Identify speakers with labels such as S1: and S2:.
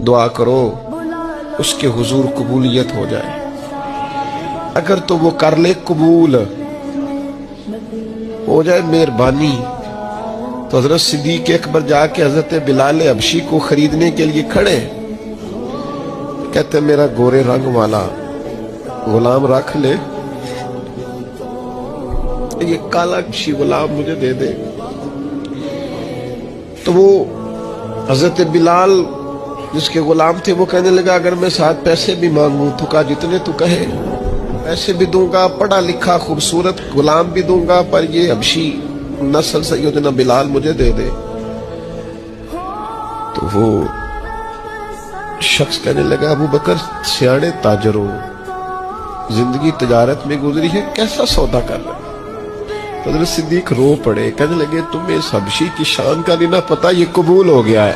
S1: دعا کرو اس کے حضور قبولیت ہو جائے. اگر تو وہ کر لے قبول ہو جائے مہربانی تو حضرت صدیق اکبر جا کے حضرت بلال حبشی کو خریدنے کے لیے کھڑے. کہتے میرا گورے رنگ والا غلام رکھ لے, یہ کالا حبشی غلام مجھے دے دے. تو وہ حضرت بلال جس کے غلام تھے وہ کہنے لگا اگر میں ساتھ پیسے بھی مانگوں تو کہا جتنے تو کہے پیسے بھی دوں گا, پڑھا لکھا خوبصورت غلام بھی دوں گا, پر یہ حبشی نسل سیدنا بلال مجھے دے دے. تو وہ شخص کہنے لگا ابو بکر سیاڑے تاجر ہو, زندگی تجارت میں گزری ہے, کیسا سودا کر رہے. حضرت صدیق رو پڑے, کہنے لگے تمہیں اس حبشی کی شان کا نہیں نہ پتا, یہ قبول ہو گیا ہے.